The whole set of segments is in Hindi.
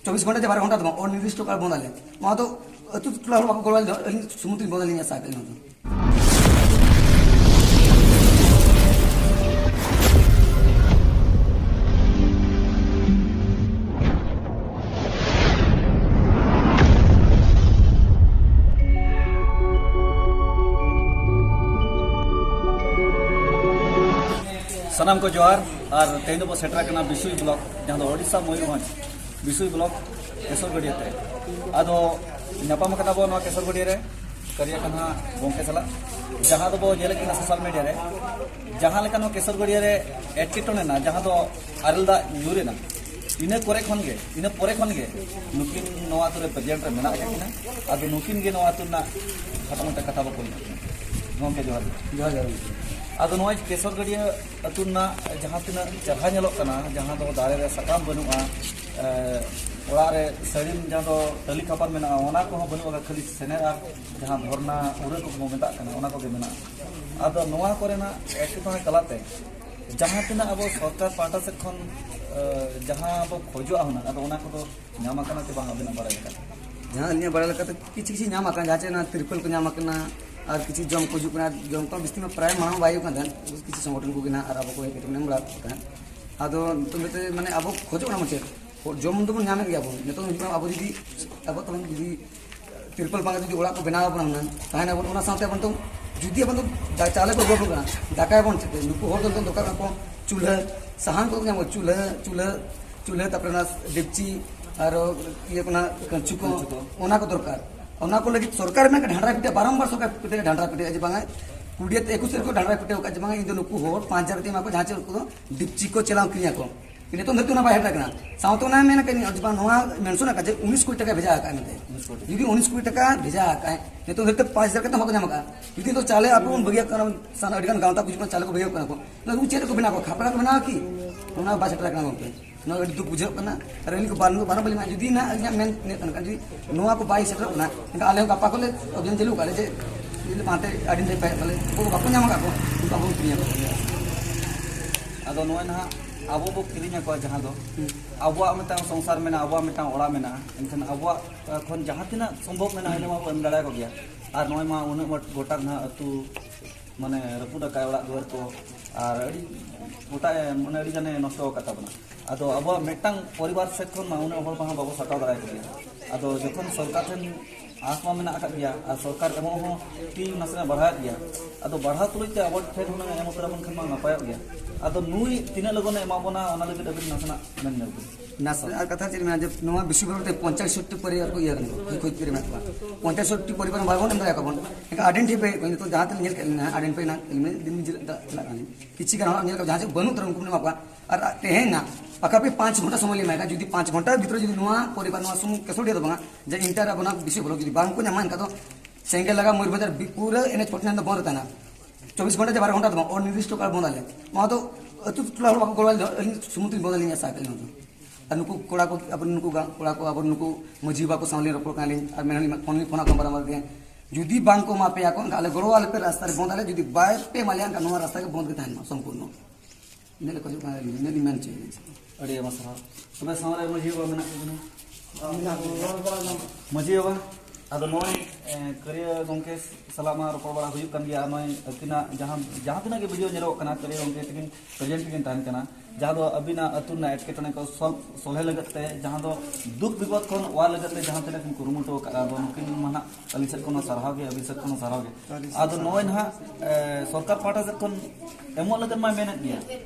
चौबीस घंटे 12 घंटा और निर्दिष्ट काल बंद आले वहाँ तो अतु टोला बाको गोलवाल समुद्री बंद आले आशा करें सनाम को जोहार और तेज बो सेटरा कना बिसुई ब्लॉक जहाँ दो ओडिशा मयूरभंज बिसुई ब्लॉक केसरगढ़िया ते आदो नापाम कना बो नवा केसरगढ़िया रे करिया कना गोंके सला जहाँ दो बो जेले कना सोशल मीडिया रे जहाँ लेकन केसरगढ़िया रे एटकेटोने ना जहाँ दो आरलदा यूरे ना इने कोरे खनगे इने पोरे खनगे नुकिन नवा तुरे प्रेजेंट रे मेना किना आदो नुकिन गे नवा तुना खतम कथा बो कोई गोंके जोहार जोहार आदो नवा केसरगढ़िया अतुना जहाँ तना चरहा नेलोग कना जहाँ दो दारे रे सकाम बनुआ ओड़ा रे सड़ीम जहाँ दो टली खापर मेना ओना को बनुआ खाली सेनेरा जहाँ धरना उरे को मेता कना ओना को गे मेना आदो नवा कोरेना एटकेटोने तलाते जहाँ तना अब सरकार पाटा से खन जहाँ अब खोजो होना आदो ओना को नामा कना ते बांग अबेना बारे का जहाँ अन्य बड़ा लगा तो किसी नाम आका जहाँ ना त्रिपल को नाम आकना और किसी जम को जुकना जम को बिस्ती में प्राय मानव वायु का धन किसी संगठन को गिना और अब को एक ने बड़ा था आदो तो माने अब खोजो ना मचे जम तो नाम गया अब नितो अब जुदी अब तो जुदी त्रिपल पांगा जुदी ओड़ा को बनाव बना ताहना बन ओना साथे बन तो जुदी अपन तो चाले को गोबो कना दाका बन नुको होर तो दोका को चूल्हा सहान को नाम चूल्हा तपरे ना डेपची और ये कोना कंचु को ओना को दरकार ओना को लगी सरकार में ढांडरा पिटे बारंबार सरकार पिटे ढांडरा पिटे आज बांगा कुडिया 21 को ढांडरा पिटे का बांगा इन नुकु हो 5000 ती माको जहां को डिपची को चलाव किया को इने तो नतु ना बाहर रखना साउतो ना मेना कनी आज बांग नवा मेंशन का 19 कोटी टका भेजा का नते यदि 19 कोटी टका भेजा का ने तो नते 5000 का होगा जमा यदि तो चाले आपन बगिया कर सन अडिगन गांवता कुछ चाले को बगिया को ना उचेर को बिना को खापड़ा को बना की ओना बास टका ना को ना अडी बुझे कना रेली को बारन बली मा जुदी ना मेन ने तन कजी नोवा को बाई सेटर कना इनका आले का पाको ले अभियान चलू काले जे इले माते आइडेंटिफाई काले को बाको नाम का को उनका बहुत क्रिया को आदो नोय ना आबो बो किरिnya को जहां दो आबो मेता संसार में आबो मेता ओड़ा में एनखान आबो खन जहां तिना संभव में हेले मा एम दाड़ा को गया और नोय मा उन गोटा ना अतु माने रपुदा का ओड़ा दुआर को और अड़ी गोटा माने अड़ी जाने नष्ट कता बना आदो आबो मेटांग परिवार से खन मा उन हर बाहा बाबो सटाव दाड़ा को गया आदो जखन सरकार ठन आसमा में आका गया और सरकार एमो हो ती नसना बढ़ा गया आदो बढ़ा तुलते आबो ठेर होना एमो करा बन खन मा नपाय गया आदो नुई तीन लगन एमाबोना ओना लगे अबिन नसना मेन नास और कथा चली में जब नवा विश्व भर 65 परिवार को ये कोई करे में 65 परिवार भागोन हम का बन एक आइडेंटिफाई कोई तो जहां तक नेल के आइडेंटिफाई ना में दिन चला गानी किछि का नेल का जहां से बनु तरन को मापा और तेहे ना पका पे 5 घंटा समय लेमा जदी 5 घंटा भीतर जदी नवा परिवार नवा सुम केसोडिया दबा जे इंटर अपना विश्व भर जदी बांग को मान का तो सेंगल लगा मयूर बाजार पूरा एनएच 49 बंद रहता ना 24 घंटे 12 घंटा दबा और निर्दिष्ट काल बंद आले वहाँ तो अतु टोला बाको गोलवाल समुद्री बंद आले आशा करें और नुकु कोड़ा को अपन नुकु कोड़ा को अपन नुकु मजीबा को सामने रखो काली और मेहनी फोन फोना को बराबर दे जुदी बांग को मापे आको काले गोरवाल पे रास्ता रे बंद आले जुदी बाय पे मालियान का नवा रास्ता के बंद के थान संपूर्ण इने को का इने मान चाहिए अड़ी मसरा तबे सामने मजीबा मेना मजीबा आदो नोय करिया गोंके सलामा रोपड़ बड़ा हुई कन गया नोय अकिना जहां तना के वीडियो नेलो कना करिया गोंके तकिन प्रेजेंट किन तान कना जहां दो अबिना अतुना एटकेटने को सोले लगते जहां दो दुख विपद कोन वा लगते जहां तने कुन कुरुमुटो का दो किन मना अलिसर कोन सराहाव के अबिसर कोन सराहाव के आदो नोय ना सरकार पाटा से कोन एमो लगन मा मेन गया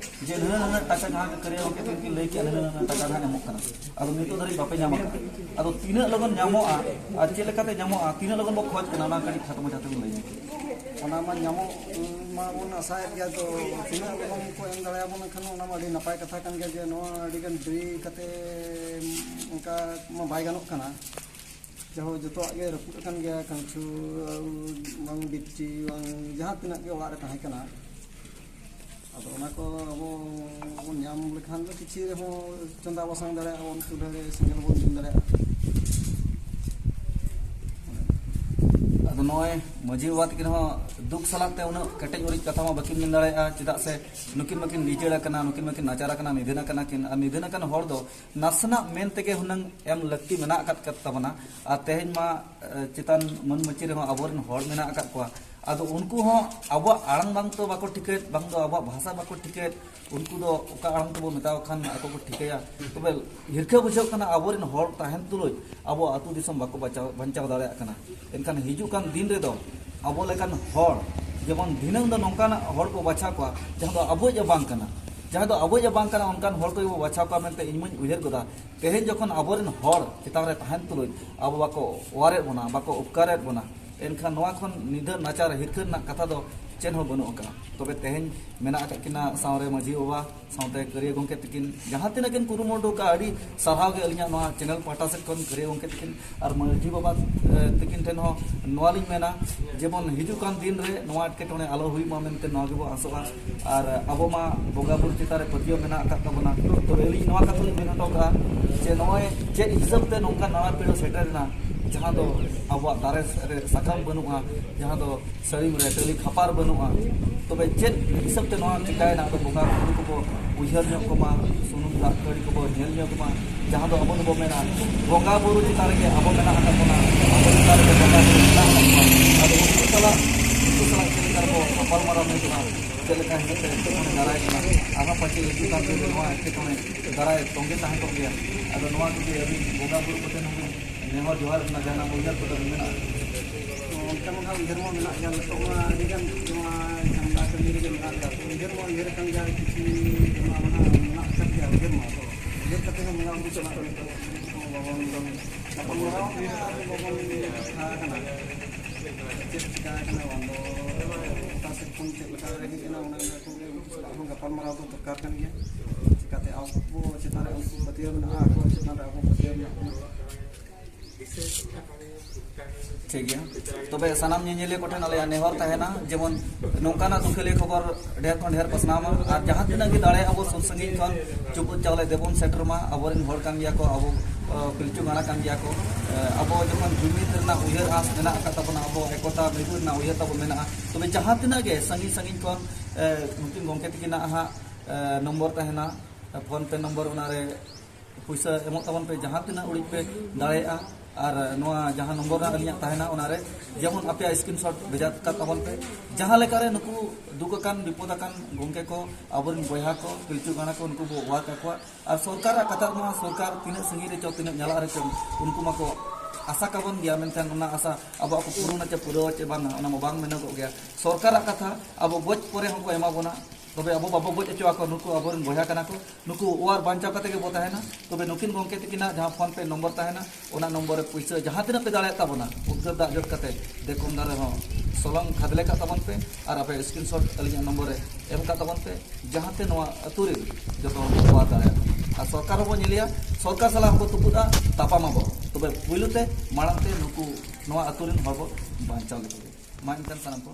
जे नना टाका जहां के करिया गोंके तकिन लई के नना टाका ना एमो कना आदो नितो धरी बापे जामा आदो तीन लगन जामो आ चे लेकाते जामो तीन लगन बो खोज कना ना कड़ी खत्म जाते लई ओना मा जामो मा बन आशा गया तो तीन लगन को एम दाड़ा बन खन ओना मा अडी नपाय कथा कन गया जे नो अडी गन ड्री कते उनका मा बाय गानोक कना जहो जतो आगे रपुट कन गया कंचू मंग बिच्ची जहां तना के ओड़ा रे ताहे कना अब ओना को अब नाम लेखान तो किछि रे हो चंदा बसंग दाड़ा ओन चुल्हा रे सिंगल बोन दिन दाड़ा ᱟᱫᱚ ᱱᱚᱜᱼᱚᱭ ᱢᱟᱹᱡᱷᱤ ᱵᱟᱵᱟ ᱛᱟᱹᱠᱤᱱ ᱦᱚᱸ ᱫᱩᱠ ᱥᱟᱞᱟᱜ ᱛᱮ ᱩᱱᱟᱹᱜ ᱠᱮᱴᱮᱡ ᱚᱨᱤᱡ ᱠᱟᱛᱷᱟ ᱢᱟ ᱵᱟᱹᱠᱤᱱ ᱢᱮᱱ ᱫᱟᱲᱮᱭᱟᱜᱼᱟ, ᱪᱮᱫᱟᱜ ᱥᱮ ᱱᱩᱠᱤᱱ ᱢᱟᱠᱤᱱ ᱱᱤᱡᱮᱲ ᱟᱠᱟᱱᱟ, ᱱᱩᱠᱤन ᱢᱟᱠᱤन ᱱᱟᱪᱟर ᱟᱠᱟᱱᱟ, ᱱᱤᱫᱷᱟᱹᱱ ᱟᱠᱟᱱᱟ ᱠᱤᱱ, ᱟᱨ ᱱᱤᱫᱷᱟᱹᱱ ᱟᱠᱟᱱ ᱦᱚᱲ ᱫᱚ ᱱᱟᱥᱮᱱᱟᱜ ᱢᱮᱱ ᱛᱮᱜᱮ ᱦᱩᱱᱟᱹᱝ ᱮᱢ ᱞᱟᱹᱠᱛᱤ ᱢᱮᱱᱟᱜ ᱟᱠᱟᱫ ᱛᱟᱵᱚᱱᱟ। ᱟᱨ ᱛᱮᱦᱮᱧ ᱢᱟ ᱪᱮᱛᱟᱱ ᱢᱟᱹᱱ ᱢᱟᱹᱪᱤ ᱨᱮᱦᱚᱸ ᱟᱵᱚᱨᱮᱱ ᱦᱚᱲ ᱢᱮᱱᱟᱜ ᱟᱠᱟᱫ ᱠᱚᱣᱟ। ᱟᱫᱚ ᱩᱱᱠᱩ ᱦᱚᱸ ᱟᱵᱚᱣᱟᱜ ᱟᱲᱟᱝ ᱵᱟᱝ ᱛᱚ ᱵᱟᱠᱚ ᱴᱷᱤᱠᱟᱹᱭᱮᱫ, ᱵᱟᱝ ᱫᱚ ᱟᱵᱚᱣᱟᱜ ᱵᱷᱟषᱟ ᱵᱟᱠᱚ ᱴᱷᱤᱠᱟᱹᱭᱮᱫ, ᱩᱱᱠᱩ ᱫᱚ ᱚᱠᱟ ᱟᱲᱟᱝ ᱛᱮᱵᱚ ᱢᱮᱛᱟᱣ ᱠᱷᱟᱱ ᱟᱠᱚ ᱠᱚ ᱴᱷᱤᱠᱟᱹᱭᱟ। ᱛᱚᱵᱮ ᱦᱤᱨᱠᱷᱟᱹ ᱵᱩᱡᱷᱟᱹᱜ ᱠᱟᱱᱟ ᱟᱵᱚᱨᱮᱱ ᱦᱚᱲ ᱛᱟᱦᱮᱱ ᱛᱩᱞᱩᱡ ᱟᱵᱚ ᱟᱹᱛᱩ ᱫᱤᱥᱚᱢ ᱵᱟᱠᱚ ᱵᱟᱧᱪᱟᱣ ᱫᱟᱲᱮᱭᱟᱜ ᱠᱟᱱᱟ। ᱮᱱᱠᱷᱟन ᱦᱤᱡᱩᱜ ᱠᱟᱱ ᱫᱤᱱ ᱨᱮᱫᱚ ᱟᱵᱚ ᱞᱮᱠᱟᱱ ᱦᱚᱲ ᱡᱮᱢᱚᱱ ᱫᱷᱤᱱᱟᱹᱝ ᱫᱚ ᱱᱚᱝᱠᱟᱱᱟᱜ ᱦᱚᱲ ᱠᱚ ᱵᱟᱪᱷᱟᱣ ᱠᱚᱣᱟ ᱡᱟᱦᱟᱸ ᱫᱚ ᱟᱵᱚᱭᱤᱡ ᱵᱟᱝ ᱠᱟᱱᱟ, ᱡᱟᱦᱟᱸ ᱫᱚ ᱟᱵᱚᱭᱤᱡ ᱵᱟᱝ ᱠᱟᱱᱟ, ᱚᱱᱠᱟᱱ ᱦᱚᱲ ᱠᱚ ᱵᱟᱪᱷᱟᱣ ᱠᱚᱣᱟ ᱢᱮᱱᱛᱮ ᱤᱧ ᱢᱟᱹᱧ ᱩᱭᱦᱟᱹᱨ ᱜᱚᱫᱟ। ᱛᱮᱦᱮᱧ ᱡᱚᱠᱷᱚᱱ ᱟᱵᱚᱨᱮᱱ ᱦᱚᱲ ᱪᱮᱛᱟᱱ ᱨᱮ ᱛᱟᱦᱮᱱ ᱛᱩᱞᱩᱡ ᱟᱵᱚ ᱵᱟᱠᱚ ᱚᱣᱟᱨᱮᱫ ᱵᱚᱱᱟ, ᱵᱟᱠᱚ ᱩᱯᱠᱟᱨᱮᱫ ᱵᱚᱱᱟ, ᱮᱱᱠᱷᱟᱱ ᱱᱚᱣᱟ ᱠᱷᱚᱱ ᱱᱤᱫᱷᱟᱹᱱ ᱱᱟᱪᱟᱨ ᱦᱤᱨᱠᱷᱟᱹ ᱨᱮᱱᱟᱜ ᱠᱟᱛᱷᱟ ᱫᱚ ᱪᱮᱫ ᱦᱚᱸ ᱵᱟᱹᱱᱩᱜ ᱟᱠᱟᱫᱼᱟ। ᱛᱚᱵᱮ ᱛᱮᱦᱮᱧ ᱢᱮᱱᱟᱜ ᱟᱠᱟᱫ ᱠᱤᱱᱟ ᱥᱟᱶᱨᱮ ᱢᱟᱹᱡᱷᱤ ᱵᱟᱵᱟ ᱥᱟᱶᱛᱮ ᱠᱟᱹᱨᱤᱭᱟᱹ ᱜᱚᱢᱠᱮ ᱛᱟᱹᱠᱤᱱ ᱡᱟᱦᱟᱸ ᱛᱤᱱᱟᱹᱜ ᱠᱤᱱ ᱠᱩᱨᱩᱢᱩᱴᱩ ᱠᱟᱜᱼᱟ, ᱟᱹᱰᱤ ᱥᱟᱨᱦᱟᱣ ᱜᱮ ᱟᱹᱞᱤᱧᱟᱜ ᱱᱚᱣᱟ ᱪᱮᱱᱮᱞ ᱯᱟᱦᱴᱟ ᱥᱮᱫ ᱠᱷᱚᱱ ᱠᱟᱹᱨᱤᱭᱟᱹ ᱜᱚᱢᱠᱮ ᱛᱟᱹᱠᱤᱱ ᱟᱨ ᱢᱟᱹᱡᱷᱤ ᱵᱟᱵᱟ ᱛᱟᱹᱠᱤᱱ ᱴᱷᱮᱱ ᱦᱚᱸ ᱱᱚᱣᱟ ᱞᱤᱧ ᱢᱮᱱᱟ, ᱡᱮᱢᱚᱱ ᱦᱤᱡᱩᱜ ᱠᱟᱱ ᱫᱤᱱ ᱨᱮ ᱱᱚᱣᱟ ᱮᱴᱠᱮᱴᱚᱬᱮ ᱟᱞᱚ ᱦᱩᱭᱩᱜ ᱢᱟ ᱢᱮᱱᱛᱮ ᱱᱚᱣᱟ ᱜᱮᱵᱚ ᱟᱥᱚᱜᱼᱟ। ᱟᱨ ᱟᱵᱚ ᱢᱟ ᱵᱚᱸᱜᱟ ᱵᱩᱨᱩ ᱪᱮᱛᱟᱱ ᱨᱮ ᱯᱟᱹᱛᱭᱟᱹᱣ ᱢᱮᱱᱟᱜ ᱟᱠᱟᱫ ᱛᱟᱵᱚᱱᱟ। ᱛᱚᱵᱮ ᱟᱹᱞᱤᱧ ᱱᱚᱣᱟ ᱠᱟᱛᱷᱟ ᱞᱤᱧ ᱢᱮᱱ ᱦᱚᱴᱚ ᱠᱟᱜᱼᱟ ᱡᱮ ᱱᱚᱜᱼᱚᱭ ᱪᱮᱫ ᱦᱤᱥᱟᱹᱵ ᱛᱮ ᱱᱚᱝᱠᱟ ᱱᱟᱣᱟ ᱯᱤᱲᱦᱤ ᱥᱮᱴᱮᱨᱮᱱᱟ, ᱡᱟᱦᱟᱸ ᱫᱚ ᱟᱵᱚᱣᱟᱜ ᱫᱟᱨᱮ ᱨᱮ ᱥᱟᱠᱟᱢ ᱵᱟᱹᱱᱩᱜᱼᱟ, ᱡᱟᱦᱟᱸ ᱫᱚ ᱥᱟᱹᱲᱤᱢ ᱨᱮ ᱴᱟᱹᱞᱤ ᱠᱷᱟᱯᱟᱨ ᱵᱟᱹᱱᱩᱜᱼᱟ, ᱛᱚᱵᱮ ᱪᱮᱫ ᱦᱤᱥᱟᱹᱵ ᱛᱮ ᱱᱚᱣᱟ ᱪᱤᱠᱟᱹᱭᱮᱱᱟ? ᱟᱫᱚ ᱵᱚᱸᱜᱟ ᱵᱩᱨᱩ ᱠᱚᱵᱚ ᱩᱭᱦᱟᱹᱨ ᱧᱚᱜ ᱠᱚᱢᱟ, ᱥᱩᱱᱩᱢ ᱫᱟᱜ ᱠᱟᱹᱲᱤ ᱠᱚᱵᱚ ᱧᱮᱞ ᱧᱚᱜ ᱠᱚᱢᱟ, ᱡᱟᱦᱟᱸ ᱫᱚ ᱟᱵᱚ ᱫᱚᱵᱚ ᱢᱮᱱᱟ ᱵᱚᱸᱜᱟ ᱵᱩᱨᱩ ᱪᱮᱛᱟᱱ ᱨᱮᱜᱮ ᱟᱵᱚ ᱢᱮᱱᱟᱜ ᱟᱠᱟᱫ ᱵᱚᱱᱟ, ᱟᱵᱚ ᱪᱮᱛᱟᱱ ᱨᱮᱜᱮ ᱵᱚᱸᱜᱟ ᱵᱩᱨᱩ ᱢᱮᱱᱟᱜ ᱟᱠᱟᱫ ᱠᱚᱣᱟ। ᱟᱫᱚ ᱩᱱᱠᱩ ᱥᱟᱞᱟᱜ ᱪᱮᱫ ᱞᱮᱠᱟ ᱨᱮᱵᱚ ᱜᱟᱯᱟᱞᱢᱟᱨᱟᱣ ᱢᱮᱱᱛᱮ ᱪᱮᱫ ᱞᱮᱠᱟ ᱦᱤᱥᱟᱹᱵ ᱛᱮ ᱮᱴᱠᱮᱴᱚᱬᱮ ᱫᱟᱨᱟᱭ ᱠᱟᱱᱟ, ᱟᱨᱦᱚᱸ ᱯᱟᱪᱮ ᱦᱤᱡᱩᱜ ᱠᱟᱱ ᱫᱤᱱ ᱨᱮ ᱱᱚᱣᱟ ᱮᱴᱠᱮᱴᱚᱬᱮ ᱫᱟᱨᱟᱭ ᱛᱚᱸᱜᱮ ᱛᱟᱦᱮᱸ ᱠᱚᱜ ᱜᱮᱭᱟ। ᱟᱫᱚ ᱱᱚᱣᱟ ᱠᱚᱜᱮ ᱟᱹᱞᱤᱧ ᱵᱚᱸᱜᱟ ᱵᱩᱨᱩ ᱠᱚᱴᱷᱮᱱ ᱦᱚᱸ ᱱᱮᱦᱚᱨ ᱡᱚᱦᱟᱨ ᱨᱮᱱᱟᱜ ᱡᱟᱦᱟᱱᱟᱜ ᱩᱭᱦᱟᱹᱨ ᱠᱚᱫᱚ ᱢᱮᱱᱟᱜᱼᱟ। ᱚᱱᱠᱟ ᱢᱟ ᱩᱭᱦᱟᱹᱨ ᱢᱟ ᱢᱮᱱᱟᱜ ᱜᱮᱭᱟ, ᱱᱤᱛᱚᱜ ᱢᱟ ᱟᱹᱰᱤᱜᱟᱱ ᱱᱚᱣᱟ ᱡᱷᱟᱢᱮᱞᱟ ᱠᱟᱹᱢᱤ ᱨᱮᱜᱮ ᱢᱮᱱᱟᱜ ᱜᱮᱭᱟ। ᱩᱭᱦᱟᱹᱨ ᱢᱟ ᱩᱭᱦᱟᱹᱨ ᱟᱠᱟᱱ ᱜᱮᱭᱟ, ᱠᱤᱪᱷᱩ ᱢᱮᱱᱟᱜ ᱟᱠᱟᱫ ᱜᱮᱭᱟ ᱩᱭᱦᱟᱹᱨ ᱢᱟ। ᱟᱫᱚ ᱩᱭᱦᱟᱹᱨ ᱠᱟᱛᱮ ᱦᱚᱸ ᱵᱚᱸᱜᱟ ᱵᱩᱨᱩ ᱪᱟᱞᱟᱜ ᱵᱟᱵᱚᱱ ᱜᱟᱯᱟᱞᱢᱟᱨᱟᱣ ᱵᱟᱵᱚᱱ ᱠᱟᱛᱷᱟ ᱟᱠᱟᱱᱟ, ᱪᱮᱫ ᱪᱤᱠᱟ ᱟᱠᱟᱱᱟ ᱵᱟᱝ ᱫᱚ ᱚᱠᱟ ᱥᱮᱫ ᱠᱷᱚᱱ ᱪᱮᱫ ᱞᱮᱠᱟ ᱦᱮᱡ ᱮᱱᱟ, ᱚᱱᱟ ᱠᱚᱜᱮ ᱩᱱᱠᱩ ᱥᱟᱞᱟᱜ ᱦᱚᱸ ᱜᱟᱯᱟᱞᱢᱟᱨᱟᱣ ᱫᱚ ᱫᱚᱨᱠᱟর ᱠᱟᱱ ᱜᱮᱭᱟ। ᱪᱤᱠᱟᱹᱛᱮ ᱟᱵᱚ ᱪᱮᱛᱟᱱ ᱨᱮ ᱩᱱᱠᱩ ᱯᱟᱹᱛᱭᱟᱹᱣ ᱢᱮᱱᱟᱜᱼᱟ, ᱟᱠᱚ ᱪᱮᱛᱟᱱ ᱨᱮ ᱟᱵᱚ ᱯᱟᱹᱛᱭᱟᱹᱣ ᱢᱮᱱᱟᱜ ᱵᱚᱱᱟ। ᱴᱷᱤक ᱜᱮᱭᱟ। तबे सानामᱧᱮᱧᱮᱞᱤᱭᱟᱹ ᱠᱚᱴᱷᱮᱱ ᱟᱞᱮᱭᱟᱜ ᱱᱮᱦᱚᱨ ᱛᱟᱦᱮᱱᱟ ᱡᱮᱢᱚᱱ ᱱᱚᱝᱠᱟᱱᱟᱜ ᱫᱩᱠᱷᱟᱹᱞᱤ ᱠᱷᱚᱵᱚᱨ ᱰᱷᱮᱨ ᱠᱷᱚᱱ ᱰᱷᱮᱨ ᱯᱟᱥᱱᱟᱣ ᱢᱟ, ᱟᱨ ᱡᱟᱦᱟᱸ ᱛᱤᱱᱟᱹᱜ ᱜᱮ ᱫᱟᱲᱮᱭᱟᱜ ᱟᱵᱚ ᱥᱩᱨ ᱥᱟᱺᱜᱤᱧ ᱠᱷᱚᱱ ᱪᱩᱯᱩᱫ ᱪᱟᱣᱞᱮ ᱫᱮᱵᱚᱱ ᱥᱮᱴᱮᱨ ᱢᱟ। ᱟᱵᱚᱨᱮᱱ ᱦᱚᱲ ᱠᱟᱱ ᱜᱮᱭᱟ ᱠᱚ, ᱟᱵᱚ ᱯᱤᱞᱪᱩ ᱜᱟᱬᱟ ᱠᱟᱱ ᱜᱮᱭᱟ ᱠᱚ। ᱟᱵᱚ ᱡᱚᱠᱷᱚᱱ ᱡᱩᱢᱤᱫ ᱨᱮᱱᱟᱜ ᱩᱭᱦᱟᱹᱨ ᱟᱸᱥ ᱢᱮᱱᱟᱜ ᱟᱠᱟᱫ ᱛᱟᱵᱚᱱᱟ, ᱟᱵᱚ ᱮᱠᱚᱛᱟ ᱢᱤᱫᱩ ᱨᱮᱱᱟᱜ ᱩᱭᱦᱟᱹᱨ ᱛᱟᱵᱚᱱ ᱢᱮᱱᱟᱜᱼᱟ। ᱛᱚᱵᱮ ᱡᱟᱦᱟᱸ ᱛᱤᱱᱟᱹᱜ ᱜᱮ ᱥᱟᱺᱜᱤᱧ ᱥᱟᱺᱜᱤᱧ ᱠᱷᱚᱱ ᱱᱩᱠᱤᱱ ᱜᱚᱢᱠᱮ ᱛᱟᱹᱠᱤᱱᱟᱜ ᱦᱟᱸᱜ ᱱᱚᱢᱵᱚᱨ ᱛᱟᱦᱮᱱᱟ, ᱯᱷᱳᱱ ᱯᱮ ᱱᱚᱢᱵᱚर ᱚᱱᱟᱨᱮ ᱯᱩᱭᱥᱟᱹ ᱮᱢᱚᱜ ᱛᱟᱵᱚᱱ ᱯᱮ, ᱡᱟᱦᱟᱸ ᱛᱤᱱᱟᱹᱜ ᱩᱲᱤᱡ ᱯᱮ ᱫᱟᱲᱮᱭᱟᱜᱼᱟ। ᱟᱨ ᱱᱚᱣᱟ ᱡᱟᱦᱟᱸ ᱱᱚᱢᱵᱚᱨ ᱟᱹᱞᱤᱧᱟᱜ ᱛᱟᱦᱮᱱᱟ ᱚᱱᱟᱨᱮ ᱡᱮᱢᱚᱱ ᱟᱯᱮᱭᱟᱜ ᱥᱠᱨᱤᱱᱥᱚᱴ ᱵᱷᱮᱡᱟ ᱠᱟᱜ ᱛᱟᱵᱚᱱ ᱯᱮ, ᱡᱟᱦᱟᱸ ᱞᱮᱠᱟᱨᱮ ᱱᱩᱠᱩ ᱫᱩᱠ ᱟᱠᱟᱱ ᱵᱤᱯᱚᱫ ᱟᱠᱟᱱ ᱜᱚᱢᱠᱮ ᱠᱚ, ᱟᱵᱚᱨᱮᱱ ᱵᱚᱭᱦᱟ ᱠᱚ, ᱯᱤᱞᱪᱩ ᱜᱟᱬᱟ ᱠᱚ, ᱩᱱᱠᱩ ᱵᱚ ᱚᱣᱟᱨ ᱠᱟᱠᱚᱣᱟ। ᱟᱨ ᱥᱚᱨᱠᱟᱨᱟᱜ ᱠᱟᱛᱷᱟ ᱢᱟ ᱥᱚᱨᱠᱟর ᱛᱤᱱᱟᱹᱜ ᱥᱟᱺᱜᱤᱧ ᱨᱮᱪᱚ ᱛᱤᱱᱟᱹᱜ ᱧᱟᱞᱟᱜ ᱨᱮᱪᱚ ᱩᱱᱠᱩ ᱢᱟᱠᱚ ᱟᱥᱟ ᱠᱟᱵᱚᱱ ᱜᱮᱭᱟ, ᱢᱮᱱᱠᱷᱟᱱ ᱚᱱᱟ ᱟᱥᱟ ᱟᱵᱚᱣᱟᱜ ᱠᱚ ᱯᱩᱨᱩᱱᱟ ᱪᱮ ᱯᱩᱨᱟᱹᱣᱟ ᱪᱮ ᱵᱟᱝᱟ ᱚᱱᱟ ᱢᱟ ᱵᱟᱝ ᱢᱮᱱᱚᱜᱚᱜ ᱜᱮᱭᱟ। ᱥᱚᱨᱠᱟᱨᱟᱜ ᱠᱟᱛᱷᱟ ᱟᱵᱚ ᱜᱚᱡ ᱯᱚᱨᱮ ᱦᱚᱸᱠᱚ ᱮᱢᱟ ᱵᱚᱱᱟ, तबे अब बाबो गज हचो आको नुकु अबोरन बया कना को नुकु ओआर बांचा कते के बोताहेना तबे नुकिन गोंके तकिना जहां फोन पे नंबर ताहेना ओना नंबर रे पैसा जहां तिना पे दाड़े ताबोना उनकर दा जट कते देखुम दारे हो सोलंग खादले का ताबन पे और आपे स्क्रीनशॉट अलिया नंबर रे एम का ताबन पे जहां ते नोआ अतुरे जतो ओआ दाड़े आ सरकार बो नेलिया सरकार सला हमको तुपुदा तापामाबो तबे पुइलुते माळांते नुकु नोआ अतुरिन हबो बांचाव लेते मा इनकन सानम को